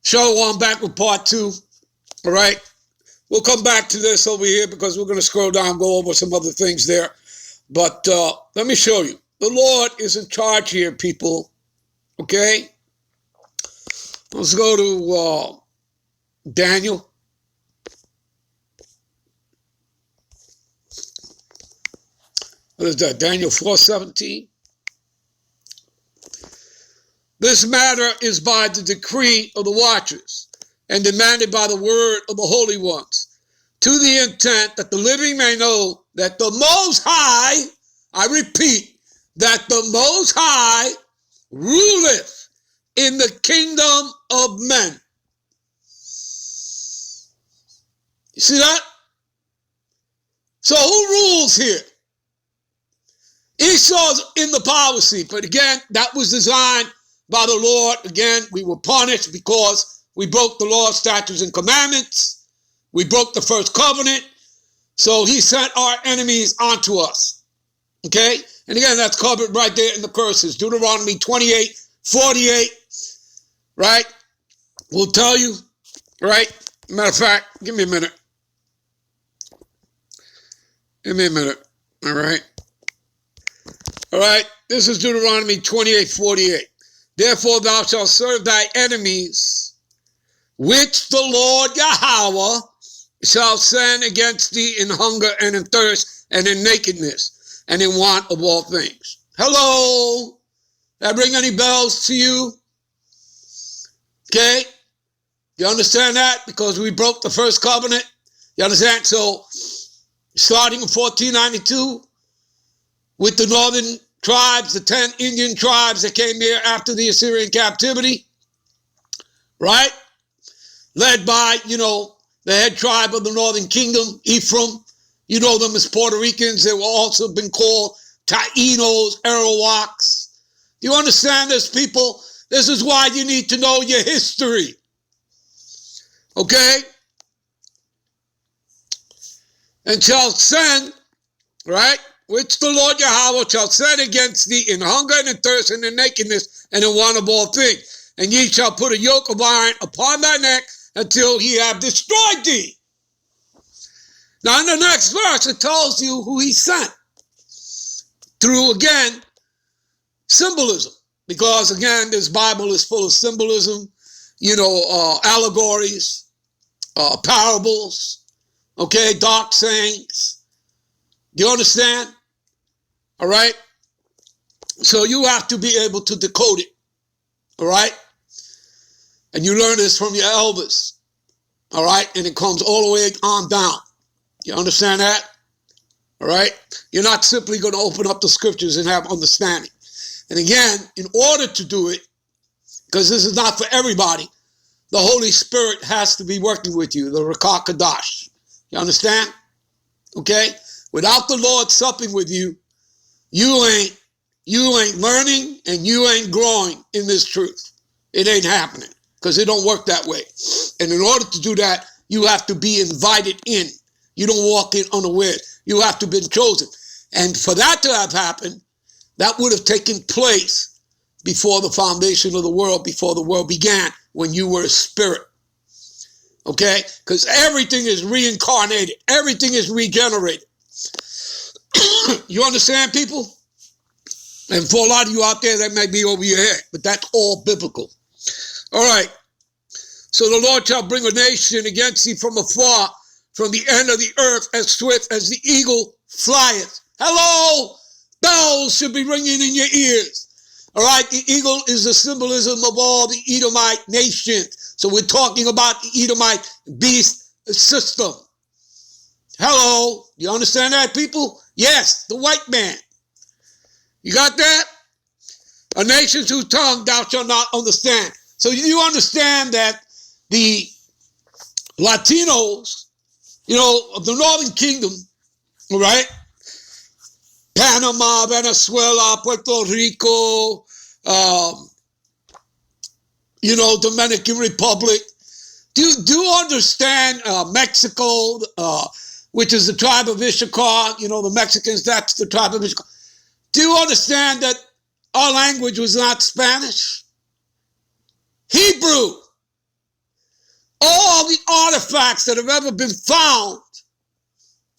Shalom, back with part 2. All right. We'll come back to this over here because we're going to scroll down, go over some other things there. But let me show you. The Lord is in charge here, people. Okay. Let's go to Daniel. What is that? Daniel 4:17. This matter is by the decree of the watchers and demanded by the word of the holy ones, to the intent that the living may know that the Most High, I repeat, that the Most High ruleth in the kingdom of men. You see that? So who rules here? Esau's in the power seat, but again, that was designed by the Lord. Again, we were punished because we broke the law, statutes, and commandments. We broke the first covenant. So he sent our enemies onto us. Okay? And again, that's covered right there in the curses. Deuteronomy 28:48. Right? We'll tell you. Right? Matter of fact, give me a minute. Give me a minute. All right? All right? This is Deuteronomy 28:48. Therefore thou shalt serve thy enemies, which the Lord Yahweh shall send against thee in hunger and in thirst and in nakedness and in want of all things. Hello? That ring any bells to you? Okay? You understand that? Because we broke the first covenant. You understand? So, starting in 1492, with the northern tribes, the 10 Indian tribes that came here after the Assyrian captivity, right? Led by, the head tribe of the northern kingdom, Ephraim. You know them as Puerto Ricans. They were also been called Taínos, Arawaks. Do you understand this, people? This is why you need to know your history. Okay? And shall send, right? Which the Lord Yahweh shall send against thee in hunger and in thirst and in nakedness and in want of all things. And ye shall put a yoke of iron upon thy neck until he have destroyed thee. Now in the next verse, it tells you who he sent. Through, again, symbolism. Because, again, this Bible is full of symbolism, allegories, parables, okay, dark sayings. Do you understand? All right? So you have to be able to decode it. All right? And you learn this from your elders. All right? And it comes all the way on down. You understand that? All right? You're not simply going to open up the scriptures and have understanding. And again, in order to do it, because this is not for everybody, the Holy Spirit has to be working with you, the Rakah Kadash. You understand? Okay? Without the Lord supping with you, you ain't learning and you ain't growing in this truth. It ain't happening because it don't work that way. And in order to do that, you have to be invited in. You don't walk in unaware. You have to have been chosen. And for that to have happened, that would have taken place before the foundation of the world, before the world began, when you were a spirit. Okay? Because everything is reincarnated. Everything is regenerated. You understand, people? And for a lot of you out there, that may be over your head, but that's all biblical. All right. So the Lord shall bring a nation against thee from afar, from the end of the earth, as swift as the eagle flieth. Hello? Bells should be ringing in your ears. All right? The eagle is the symbolism of all the Edomite nations. So we're talking about the Edomite beast system. Hello? You understand that, people? Yes, the white man. You got that? A nation's whose tongue thou shalt not understand. So you understand that the Latinos, of the Northern Kingdom, all right? Panama, Venezuela, Puerto Rico, Dominican Republic. Do you understand Mexico, which is the tribe of Issachar? The Mexicans, that's the tribe of Issachar. Do you understand that our language was not Spanish? Hebrew. artifacts that have ever been found,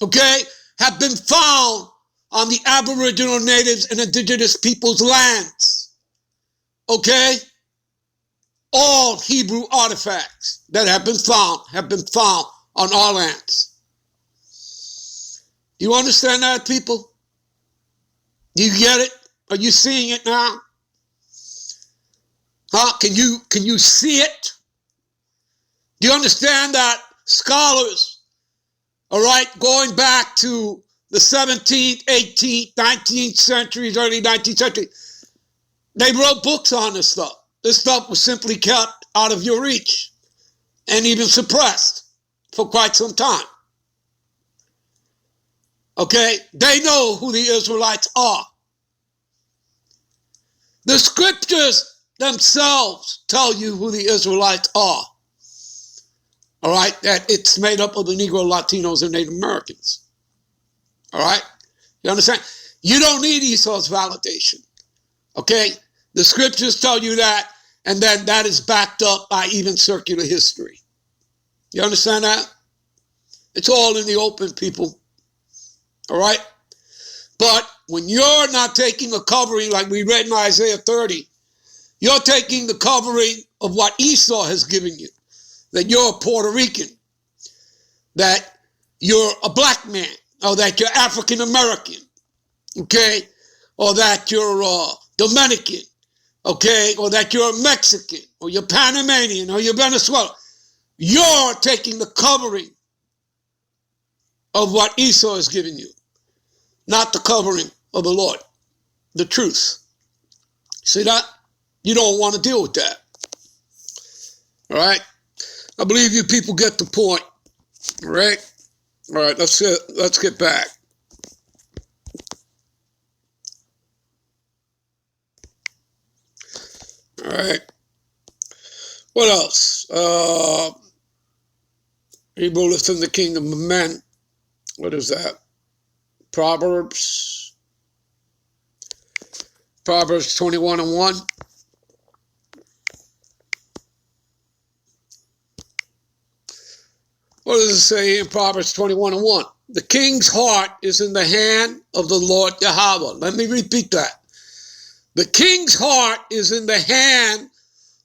okay, have been found on the Aboriginal, natives, and indigenous peoples' lands. Okay? All Hebrew artifacts that have been found on our lands. You understand that, people? You get it? Are you seeing it now? Huh? Can you see it? Do you understand that scholars, all right, going back to the 17th, 18th, 19th centuries, early 19th century, they wrote books on this stuff. This stuff was simply kept out of your reach and even suppressed for quite some time. Okay? They know who the Israelites are. The scriptures themselves tell you who the Israelites are. All right? That it's made up of the Negro, Latinos, and Native Americans. All right? You understand? You don't need Esau's validation. Okay? The scriptures tell you that, and then that is backed up by even circular history. You understand that? It's all in the open, people. All right? But when you're not taking a covering like we read in Isaiah 30, you're taking the covering of what Esau has given you. That you're a Puerto Rican, that you're a black man, or that you're African American, okay? Or that you're Dominican, okay? Or that you're a Mexican, or you're Panamanian, or you're Venezuelan. You're taking the covering of what Esau has given you, not the covering of the Lord, the truth. See that? You don't want to deal with that. All right? I believe you people get the point. All right? All right, let's get back. All right. What else? He ruleth in the kingdom of men. What is that? Proverbs 21:1. What does it say in Proverbs 21:1? The king's heart is in the hand of the Lord Yahweh. Let me repeat that. The king's heart is in the hand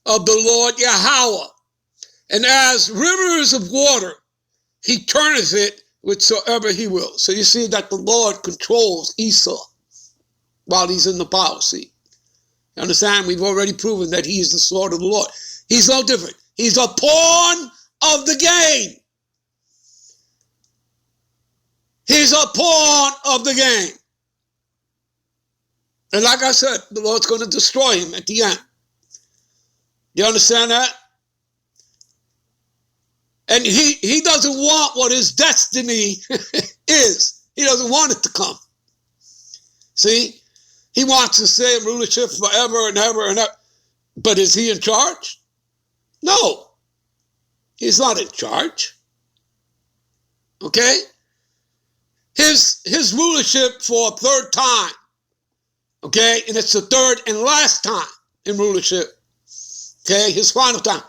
of the Lord Yahweh. And as rivers of water, he turneth it whithersoever he will. So you see that the Lord controls Esau while he's in the power seat. You understand? We've already proven that he is the sword of the Lord. He's no different. He's a pawn of the game. He's a pawn of the game. And like I said, the Lord's going to destroy him at the end. You understand that? And he doesn't want what his destiny is. He doesn't want it to come. See? He wants to stay in rulership forever and ever and ever. But is he in charge? No. He's not in charge. Okay? His rulership for a third time. Okay? And it's the third and last time in rulership. Okay? His final time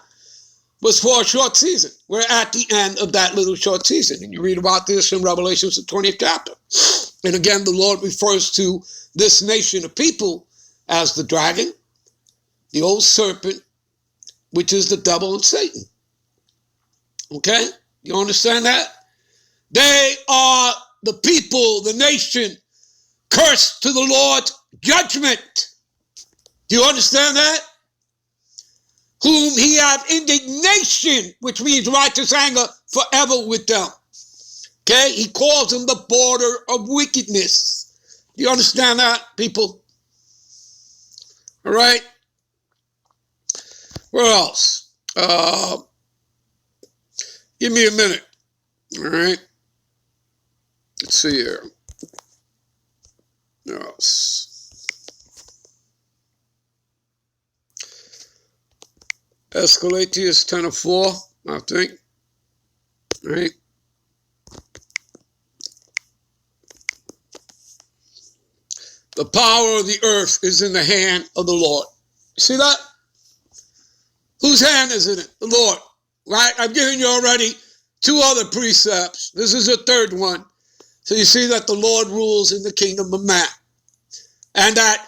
was for a short season. We're at the end of that little short season. And you read about this in Revelations, the 20th chapter. And again, the Lord refers to this nation of people as the dragon, the old serpent, which is the devil and Satan. Okay? You understand that? They are the people, the nation, cursed to the Lord's judgment. Do you understand that? Whom he hath indignation, which means righteous anger, forever with them. Okay? He calls them the border of wickedness. Do you understand that, people? All right? Where else? Give me a minute. All right? Let's see here. Where else? Escalatius 10:4, I think. All right? The power of the earth is in the hand of the Lord. See that? Whose hand is in it? The Lord. Right? I've given you already two other precepts. This is the third one. So you see that the Lord rules in the kingdom of man. And that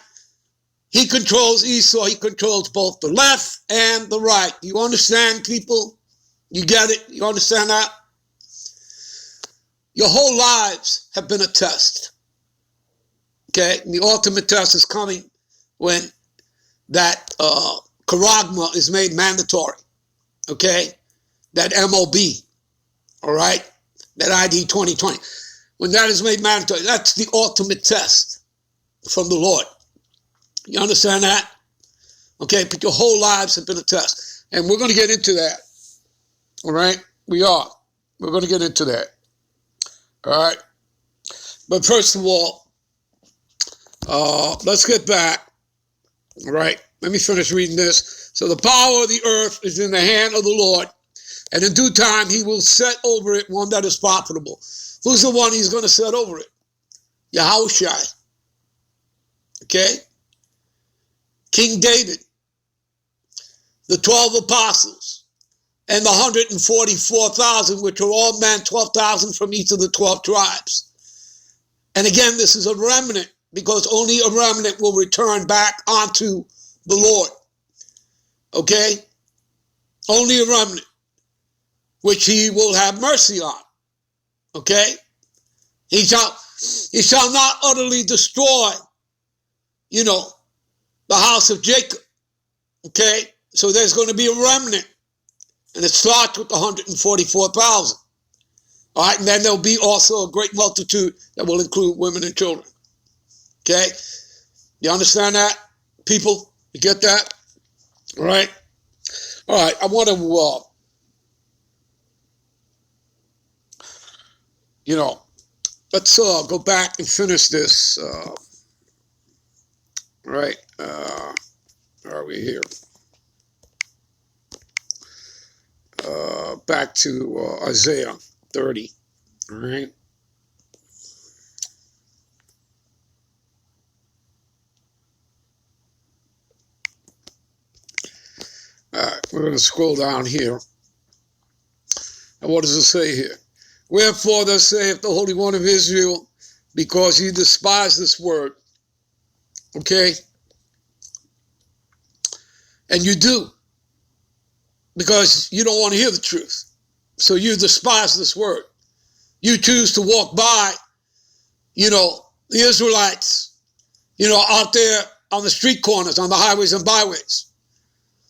he controls Esau. He controls both the left and the right. Do you understand, people? You get it? You understand that? Your whole lives have been a test. Okay? And the ultimate test is coming when that charagma is made mandatory. Okay? That MOB. All right? That ID 2020. When that is made mandatory, that's the ultimate test from the Lord. You understand that? Okay? But your whole lives have been a test. And we're going to get into that. All right? We are. We're going to get into that. All right? But first of all, let's get back. All right? Let me finish reading this. So the power of the earth is in the hand of the Lord, and in due time he will set over it one that is profitable. Who's the one he's going to set over it? Yahushua. Okay? King David, the 12 apostles, and the 144,000, which are all men, 12,000 from each of the 12 tribes. And again, this is a remnant, because only a remnant will return back onto the Lord. Okay? Only a remnant, which he will have mercy on. Okay? He shall not utterly destroy, the house of Jacob. Okay? So there's going to be a remnant. And it starts with 144,000. All right? And then there'll be also a great multitude that will include women and children. Okay? You understand that, people? You get that? All right? All right. I want to, let's go back and finish this. Right? Where are we here? Back to Isaiah 30. All right? All right, we're going to scroll down here. And what does it say here? Wherefore thus saith the Holy One of Israel, because ye despise this word. Okay? And you do. Because you don't want to hear the truth. So you despise this word. You choose to walk by, the Israelites, out there on the street corners, on the highways and byways.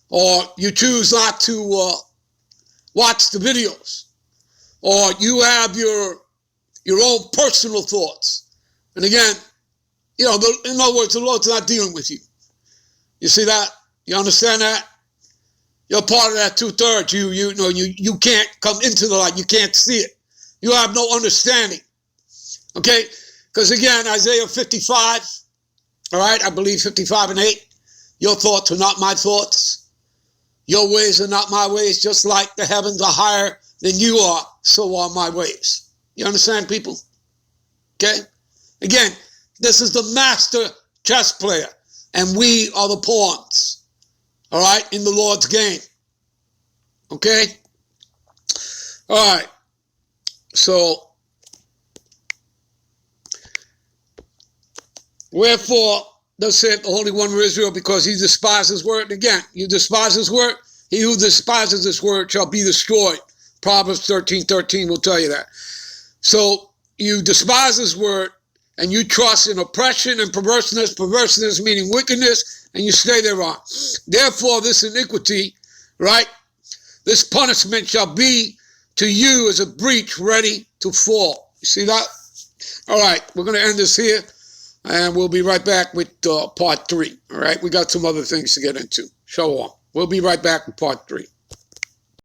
Or you choose not to watch the videos. Or you have your own personal thoughts. And again, in other words, the Lord's not dealing with you. You see that? You understand that? You're part of that 2/3. You can't come into the light. You can't see it. You have no understanding. Okay? Because again, Isaiah 55, all right, I believe 55 and 8, your thoughts are not my thoughts. Your ways are not my ways. Just like the heavens are higher than you are, so are my ways. You understand, people? Okay? Again, this is the master chess player, and we are the pawns, all right, in the Lord's game. Okay? All right. So, wherefore, thus saith the Holy One of Israel, because he despises his word. And again, you despise his word. He who despises this word shall be destroyed. Proverbs 13:13 will tell you that. So you despise his word, and you trust in oppression and perverseness, perverseness meaning wickedness, and you stay thereon. Therefore, this iniquity, right, this punishment shall be to you as a breach ready to fall. You see that? All right, we're going to end this here. And we'll be right back with part 3. All right, we got some other things to get into. Shalom. We'll be right back with part 3.